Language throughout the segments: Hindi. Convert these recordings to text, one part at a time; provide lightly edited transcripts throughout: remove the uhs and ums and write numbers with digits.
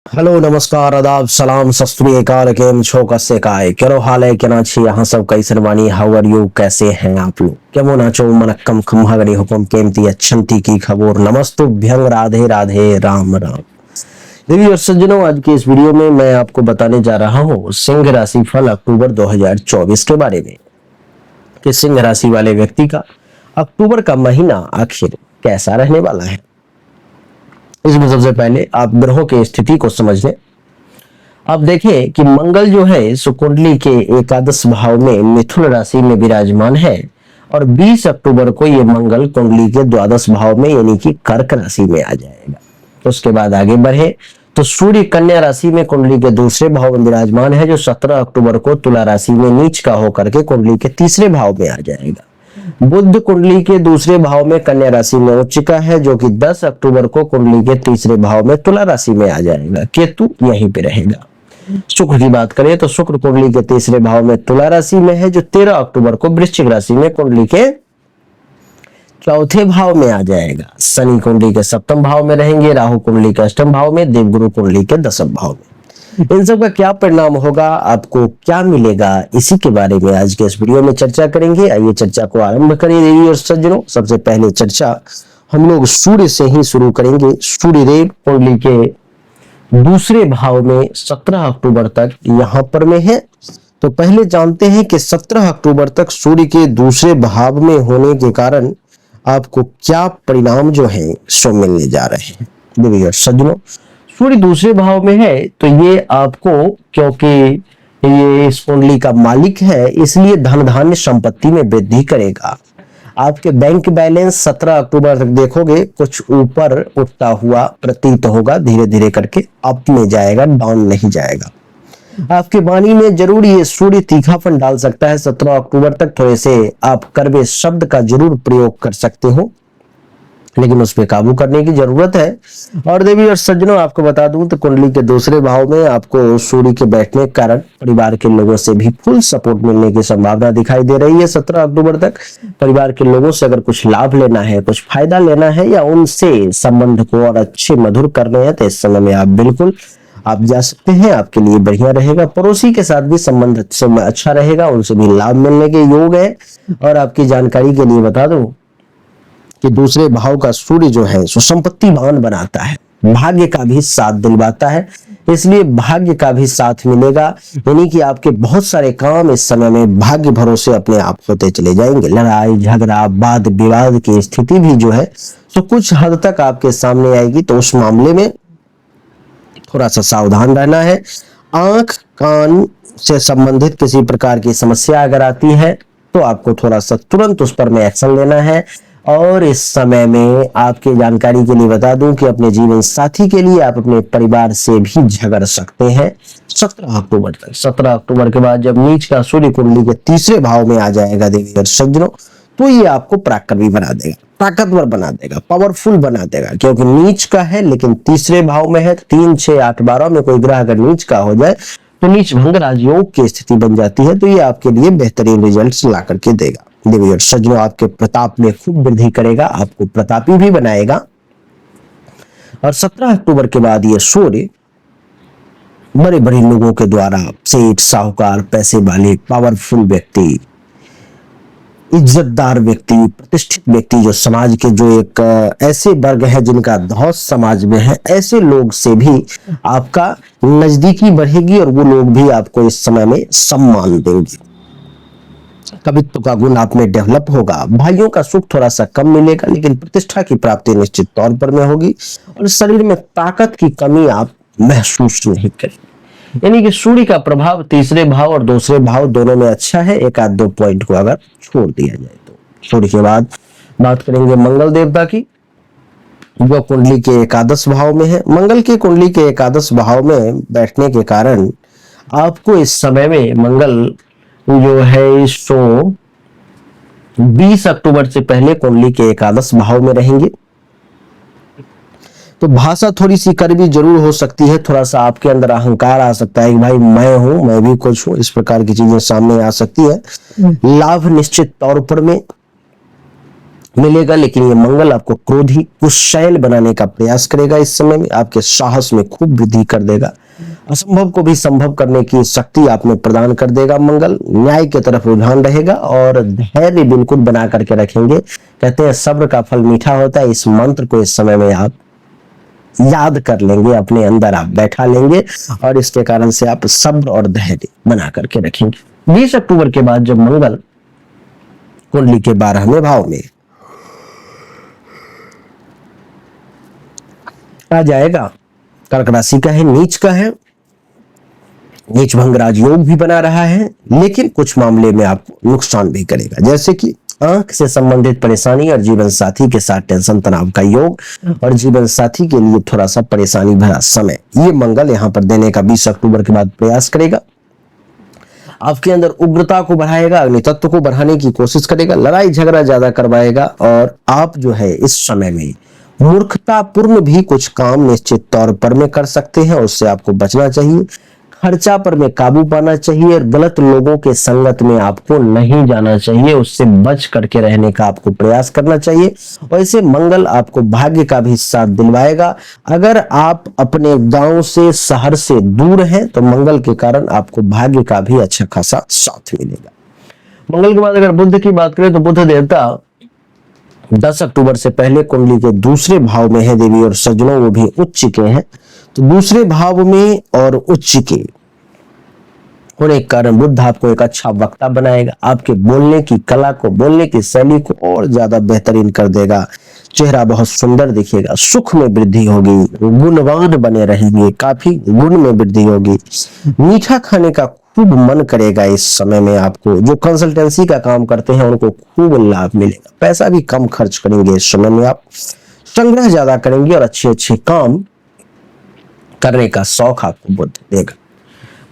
हेलो नमस्कार आदाब सलाम सत श्री अकाल केम छो कसे काय केरो हाल है केना छी यहाँ सब कैसन बानी हाउ आर यू कैसे हैं आप लोग केमो नाचो मनक्कम खम्हागनी हुकुम केमती अच्छंती की खबर नमस्तुभ्यं राधे राधे राम राम। देवी और सज्जनों, आज की इस वीडियो में मैं आपको बताने जा रहा हूँ सिंह राशि फल अक्टूबर 2024 के बारे में कि सिंह राशि वाले व्यक्ति का अक्टूबर का महीना आखिर कैसा रहने वाला है। इसमें सबसे पहले आप ग्रहों की स्थिति को समझ लें। आप देखें कि मंगल जो है सो कुंडली के एकादश भाव में मिथुन राशि में विराजमान है और 20 अक्टूबर को ये मंगल कुंडली के द्वादश भाव में यानी कि कर्क राशि में आ जाएगा। तो उसके बाद आगे बढ़े तो सूर्य कन्या राशि में कुंडली के दूसरे भाव में विराजमान है जो 17 अक्टूबर को तुला राशि में नीच का होकर के कुंडली के तीसरे भाव में आ जाएगा। बुध कुंडली के दूसरे भाव में कन्या राशि में उच्च का है जो कि 10 अक्टूबर को कुंडली के तीसरे भाव में तुला राशि में आ जाएगा। केतु यहीं पे रहेगा। शुक्र की बात करें तो शुक्र कुंडली के तीसरे भाव में तुला राशि में है जो 13 अक्टूबर को वृश्चिक राशि में कुंडली के चौथे भाव में आ जाएगा। शनि कुंडली के सप्तम भाव में रहेंगे, राहु कुंडली के अष्टम भाव में, देवगुरु कुंडली के दसम भाव में। इन सब का क्या परिणाम होगा, आपको क्या मिलेगा, इसी के बारे में आज के इस वीडियो में चर्चा करेंगे। आइए चर्चा को आरंभ करें देवी और सज्जनों। सबसे पहले चर्चा हम लोग सूर्य से ही शुरू करेंगे। सूर्य देव कुंडली के दूसरे भाव में 17 अक्टूबर तक यहाँ पर में है। तो पहले जानते हैं कि 17 अक्टूबर तक सूर्य के दूसरे भाव में होने के कारण आपको क्या परिणाम जो है सो मिलने जा रहे हैं। देवी और सज्जनों, सूर्य दूसरे भाव में है तो ये आपको, क्योंकि ये इस कुंडली का मालिक है, इसलिए धन धान्य संपत्ति में वृद्धि करेगा। आपके बैंक बैलेंस 17 अक्टूबर तक देखोगे कुछ ऊपर उठता हुआ प्रतीत होगा, धीरे धीरे करके अप में जाएगा, डाउन नहीं जाएगा। आपके वाणी में जरूर ये सूर्य तीखापन डाल सकता है। 17 अक्टूबर तक थोड़े से आप कड़वे शब्द का जरूर प्रयोग कर सकते हो, लेकिन उस पर काबू करने की जरूरत है। और देवी और सज्जनों, आपको बता दूं तो कुंडली के दूसरे भाव में आपको सूर्य के बैठने के कारण परिवार के लोगों से भी फुल सपोर्ट मिलने की संभावना दिखाई दे रही है। 17 अक्टूबर तक परिवार के लोगों से अगर कुछ लाभ लेना है, कुछ फायदा लेना है या उनसे संबंध को और अच्छे मधुर करने हैं तो इस समय में आप बिल्कुल आप जा सकते हैं, आपके लिए बढ़िया रहेगा। पड़ोसी के साथ भी संबंध अच्छा रहेगा, उनसे भी लाभ मिलने के योग है। और आपकी जानकारी के लिए बता दूं कि दूसरे भाव का सूर्य जो है सो संपत्तिवान बनाता है, भाग्य का भी साथ दिलवाता है, इसलिए भाग्य का भी साथ मिलेगा। यानी कि आपके बहुत सारे काम इस समय में भाग्य भरोसे अपने आप होते चले जाएंगे। लड़ाई झगड़ा वाद विवाद की स्थिति भी जो है सो कुछ हद तक आपके सामने आएगी, तो उस मामले में थोड़ा सा सावधान रहना है। आंख कान से संबंधित किसी प्रकार की समस्या अगर आती है तो आपको थोड़ा सा तुरंत उस पर में एक्शन लेना है। और इस समय में आपकी जानकारी के लिए बता दूं कि अपने जीवन साथी के लिए आप अपने परिवार से भी झगड़ सकते हैं 17 अक्टूबर तक। 17 अक्टूबर के बाद जब नीच का सूर्य कुंडली के तीसरे भाव में आ जाएगा देवी और सज्जनों, तो ये आपको पराक्रमी बना देगा, ताकतवर बना देगा, पावरफुल बना देगा। क्योंकि नीच का है लेकिन तीसरे भाव में है। 3, 6, 8, 12 में कोई ग्रह अगर नीच का हो जाए तो नीच भंग राजयोग की स्थिति बन जाती है। तो ये आपके लिए बेहतरीन रिजल्ट्स ला करके देगा। देवी और सज्जनों, आपके प्रताप में खूब वृद्धि करेगा, आपको प्रतापी भी बनाएगा। और 17 अक्टूबर के बाद ये सूर्य बड़े बड़े लोगों के द्वारा, सेठ साहूकार, पैसे वाले, पावरफुल व्यक्ति, इज्जतदार व्यक्ति, प्रतिष्ठित व्यक्ति, जो समाज के जो एक ऐसे वर्ग है जिनका धौस समाज में है, ऐसे लोग से भी आपका नजदीकी बढ़ेगी और वो लोग भी आपको इस समय में सम्मान देंगे। कवित्व का गुण आप में डेवलप होगा। भाइयों का सुख थोड़ा सा कम मिलेगा, लेकिन प्रतिष्ठा की प्राप्ति निश्चित तौर पर में होगी। और शरीर में ताकत की कमी आप महसूस नहीं करेंगे। यानी कि सूर्य का प्रभाव तीसरे भाव और दूसरे भाव दोनों में अच्छा है। एक आध दो पॉइंट को अगर छोड़ दिया जाए तो। सूर्य के बाद बात करेंगे मंगल देवता की, जो कुंडली के एकादश भाव में है। मंगल के कुंडली के एकादश भाव में बैठने के कारण आपको इस समय में मंगल जो है सो 20 अक्टूबर से पहले कुंडली के एकादश भाव में रहेंगे। तो भाषा थोड़ी सी कड़वी जरूर हो सकती है, थोड़ा सा आपके अंदर अहंकार आ सकता है कि भाई मैं हूं, मैं भी कुछ हूं, इस प्रकार की चीजें सामने आ सकती है। लाभ निश्चित तौर पर में मिलेगा, लेकिन ये मंगल आपको क्रोधी कुशल बनाने का प्रयास करेगा। इस समय में आपके साहस में खूब वृद्धि कर देगा, असंभव को भी संभव करने की शक्ति आप में प्रदान कर देगा। मंगल न्याय की तरफ रुझान रहेगा और धैर्य बिल्कुल बना करके रखेंगे। कहते हैं सब्र का फल मीठा होता है। इस मंत्र को इस समय में आप याद कर लेंगे, अपने अंदर आप बैठा लेंगे और इसके कारण से आप सब्र और धैर्य बना करके रखेंगे। 20 अक्टूबर के बाद जब मंगल कुंडली के 12वें भाव में आ जाएगा, कर्क राशि का है, नीच का है, नीच भंग राजयोग भी बना रहा है, लेकिन कुछ मामले में आपको नुकसान भी करेगा, जैसे कि आंख से संबंधित परेशानी और जीवन साथी के साथ टेंशन तनाव का योग और जीवन साथी के लिए थोड़ा सा परेशानी भरा समय ये मंगल यहां पर देने का 20 अक्टूबर के बाद प्रयास करेगा। आपके अंदर उग्रता को बढ़ाएगा, अग्नि तत्व को बढ़ाने की कोशिश करेगा, लड़ाई झगड़ा ज्यादा करवाएगा और आप जो है इस समय में मूर्खतापूर्ण भी कुछ काम निश्चित तौर पर में कर सकते हैं, उससे आपको बचना चाहिए। खर्चा पर में काबू पाना चाहिए और गलत लोगों के संगत में आपको नहीं जाना चाहिए, उससे बच करके रहने का आपको प्रयास करना चाहिए। वैसे मंगल आपको भाग्य का भी साथ दिलवाएगा। अगर आप अपने गांव से शहर से दूर हैं तो मंगल के कारण आपको भाग्य का भी अच्छा खासा साथ मिलेगा। मंगल के बाद अगर बुध की बात करें तो बुध देवता 10 अक्टूबर से पहले कुंडली के दूसरे भाव में है देवी और सज्जनों, वो भी उच्च के हैं। तो दूसरे भाव में और उच्च के होने के कारण बुध आपको एक अच्छा वक्ता बनाएगा, आपके बोलने की कला को, बोलने की शैली को और ज्यादा बेहतरीन कर देगा। चेहरा बहुत सुंदर दिखेगा, सुख में वृद्धि होगी, गुणवान बने रहेंगे, काफी गुण में वृद्धि होगी। मीठा खाने का खूब मन करेगा। इस समय में आपको जो कंसल्टेंसी का काम करते हैं उनको खूब लाभ मिलेगा, पैसा भी कम खर्च करेंगे। इस समय में आप संग्रह ज्यादा करेंगे और अच्छे अच्छे काम करने का शौक आपको बुध देगा।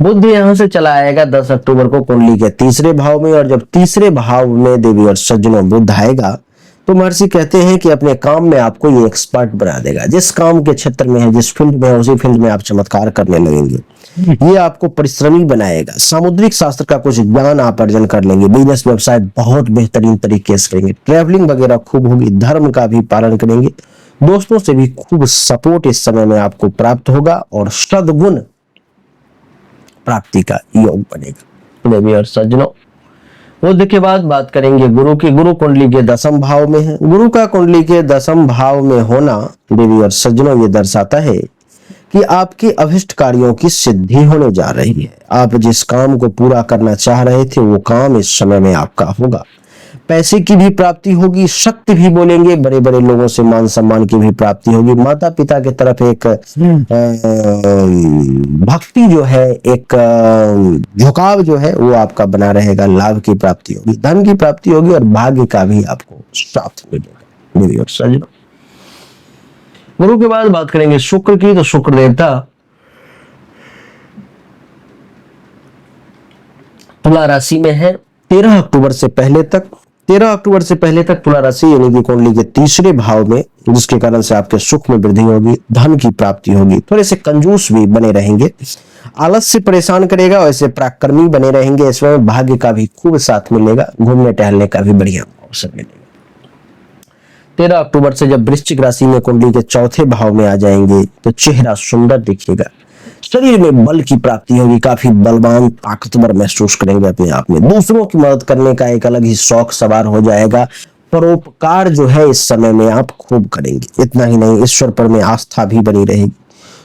बुध यहां से चला आएगा 10 अक्टूबर को कुंडली के तीसरे भाव में, और जब तीसरे भाव में देवी और सज्जनों बुध आएगा तो महर्षि कहते हैं कि अपने काम में आपको ये एक्सपर्ट बना देगा। जिस काम के क्षेत्र में है, जिस फील्ड में है, उसी फील्ड में आप चमत्कार करने लगेंगे। ये आपको परिश्रमी बनाएगा। सामुद्रिक शास्त्र का कुछ ज्ञान आप अर्जन कर लेंगे। बिजनेस व्यवसाय बहुत बेहतरीन तरीके से करेंगे। ट्रैवलिंग वगैरह खूब होगी। धर्म का भी पालन करेंगे। दोस्तों से भी खूब सपोर्ट इस समय में आपको प्राप्त होगा और सद्गुण प्राप्ति का योग बनेगा। देवी और सज्जनों, बुध के बाद बात करेंगे गुरु की। गुरु कुंडली के 10वें भाव में है। गुरु का कुंडली के 10वें भाव में होना देवी और सज्जनों ये दर्शाता है कि आपके अभिष्ट कार्यों की सिद्धि होने जा रही है। आप जिस काम को पूरा करना चाह रहे थे वो काम इस समय में आपका होगा। पैसे की भी प्राप्ति होगी, शक्ति भी बोलेंगे, बड़े बड़े लोगों से मान सम्मान की भी प्राप्ति होगी। माता पिता की तरफ एक भक्ति जो है, एक झुकाव जो है वो आपका बना रहेगा। लाभ की प्राप्ति होगी, धन की प्राप्ति होगी और भाग्य का भी आपको साथ मिलेगा। देवी और सज्जनों, गुरु के बाद बात करेंगे शुक्र की। तो शुक्र देवता तुला राशि में है 13 अक्टूबर से पहले तक। 13 अक्टूबर से पहले तक तुला राशि यानी कि कुंडली के तीसरे भाव में, जिसके कारण से आपके सुख में वृद्धि होगी, धन की प्राप्ति होगी। थोड़े से कंजूस भी बने रहेंगे, आलस से परेशान करेगा, वैसे पराक्रमी बने रहेंगे। इसमें भाग्य का भी खूब साथ मिलेगा, घूमने टहलने का भी बढ़िया अवसर मिलेगा। 13 अक्टूबर से जब वृश्चिक राशि में कुंडली के चौथे भाव में आ जाएंगे तो चेहरा सुंदर दिखेगा, शरीर में बल की प्राप्ति होगी, काफी बलवान ताकतवर महसूस करेंगे अपने आप में। दूसरों की मदद करने का एक अलग ही शौक सवार हो जाएगा। परोपकार जो है इस समय में आप खूब करेंगे। इतना ही नहीं, ईश्वर पर में आस्था भी बनी रहेगी।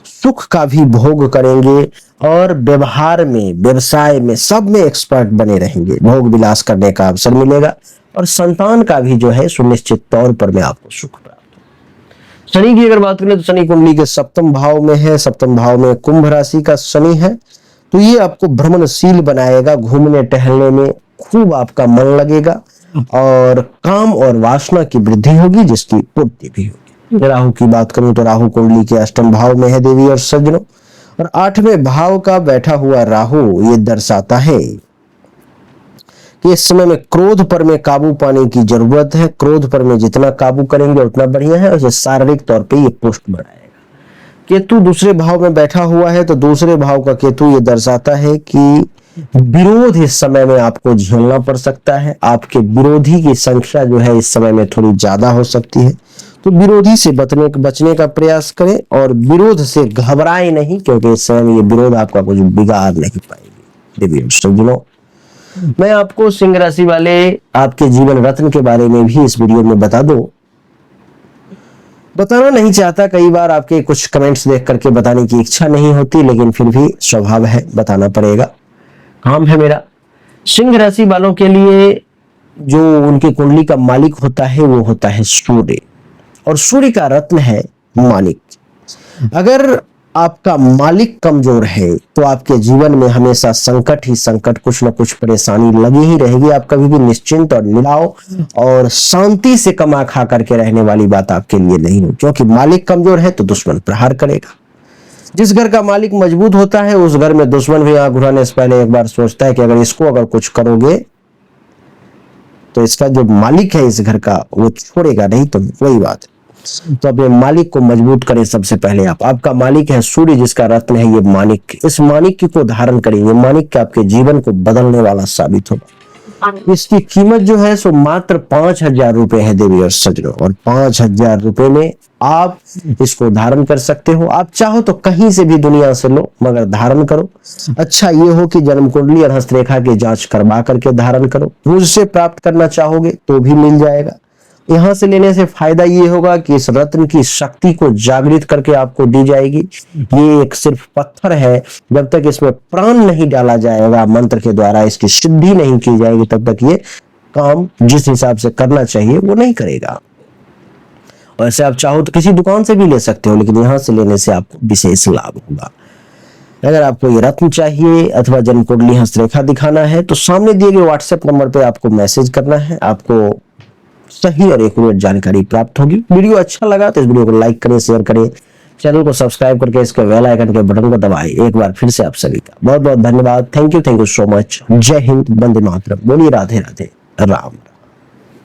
सुख का भी भोग करेंगे और व्यवहार में, व्यवसाय में, सब में एक्सपर्ट बने रहेंगे। भोग विलास करने का अवसर मिलेगा और संतान का भी जो है सुनिश्चित तौर पर में आपको सुख प्राप्त हो। शनि की अगर बात करें तो शनि कुंडली के 7वें भाव में है। 7वें भाव में कुंभ राशि का शनि है। तो ये आपको भ्रमणशील बनाएगा, घूमने टहलने में खूब आपका मन लगेगा और काम और वासना की वृद्धि होगी, जिसकी पूर्ति भी होगी। राहु की बात करूं तो राहु कुंडली के 8वें भाव में है देवी और सज्जनों, और 8वें भाव का बैठा हुआ राहु ये दर्शाता है कि इस समय में क्रोध पर में काबू पाने की जरूरत है। क्रोध पर में जितना काबू करेंगे उतना बढ़िया है, और शारीरिक तौर पे ये पुष्ट बढ़ाएगा। केतु दूसरे भाव में बैठा हुआ है, तो दूसरे भाव का केतु ये दर्शाता है कि विरोध इस समय में आपको झेलना पड़ सकता है। आपके विरोधी की संख्या जो है इस समय में थोड़ी ज्यादा हो सकती है, तो विरोधी से बचने का प्रयास करें और विरोध से घबराएं नहीं, क्योंकि इस समय में ये विरोध आपका कुछ बिगाड़ नहीं पाएंगे। देवी सज्जनों, मैं आपको सिंह राशि वाले आपके जीवन रत्न के बारे में भी इस वीडियो में बताना नहीं चाहता। कई बार आपके कुछ कमेंट्स देख करके बताने की इच्छा नहीं होती, लेकिन फिर भी स्वभाव है, बताना पड़ेगा, काम है मेरा। सिंह राशि वालों के लिए जो उनकी कुंडली का मालिक होता है वो होता है सूर्य, और सूर्य का रत्न है माणिक। अगर आपका मालिक कमजोर है तो आपके जीवन में हमेशा संकट ही संकट, कुछ न कुछ परेशानी लगी ही रहेगी। आप कभी भी निश्चिंत और निराव और शांति से कमा खा करके रहने वाली बात आपके लिए नहीं हो, क्योंकि मालिक कमजोर है तो दुश्मन प्रहार करेगा। जिस घर का मालिक मजबूत होता है उस घर में दुश्मन भी आंख उठाने से पहले एक बार सोचता है कि अगर कुछ करोगे तो इसका जो मालिक है इस घर का वो छोड़ेगा नहीं। तो वही बात है, तो अपने मालिक को मजबूत करें सबसे पहले। आपका मालिक है सूर्य, जिसका रत्न है ये माणिक। इस माणिक को धारण करेंगे, माणिक आपके जीवन को बदलने वाला साबित होगा। इसकी कीमत जो है सो मात्र 5,000 रुपए है देवी और सज्जनों, और 5,000 रुपए में आप इसको धारण कर सकते हो। आप चाहो तो कहीं से भी दुनिया से लो, मगर धारण करो। अच्छा ये हो कि जन्म कुंडली और हस्तरेखा की जांच करवा करके धारण करो। मुझसे प्राप्त करना चाहोगे तो भी मिल जाएगा। यहां से लेने से फायदा ये होगा कि इस रत्न की शक्ति को जागृत करके आपको दी जाएगी। ये एक सिर्फ पत्थर है, जब तक इसमें प्राण नहीं डाला जाएगा, मंत्र के द्वारा इसकी सिद्धि नहीं की जाएगी, तब तक ये काम जिस हिसाब से करना चाहिए वो नहीं करेगा। वैसे आप चाहो तो किसी दुकान से भी ले सकते हो, लेकिन यहां से लेने से आपको विशेष लाभ होगा। अगर आपको ये रत्न चाहिए अथवा जन्म कुंडली हस्तरेखा दिखाना है तो सामने दिए गए व्हाट्सएप नंबर पे आपको मैसेज करना है, आपको सही और एक्यूरेट जानकारी प्राप्त होगी। वीडियो अच्छा लगा तो इस वीडियो को लाइक करें, शेयर करें, चैनल को सब्सक्राइब करके इसके बेल आइकन के बटन को दबाएं। एक बार फिर से आप सभी का बहुत बहुत धन्यवाद। Thank you so much. जय हिंद, वंदे मातरम। बोलिए राधे राधे, राम।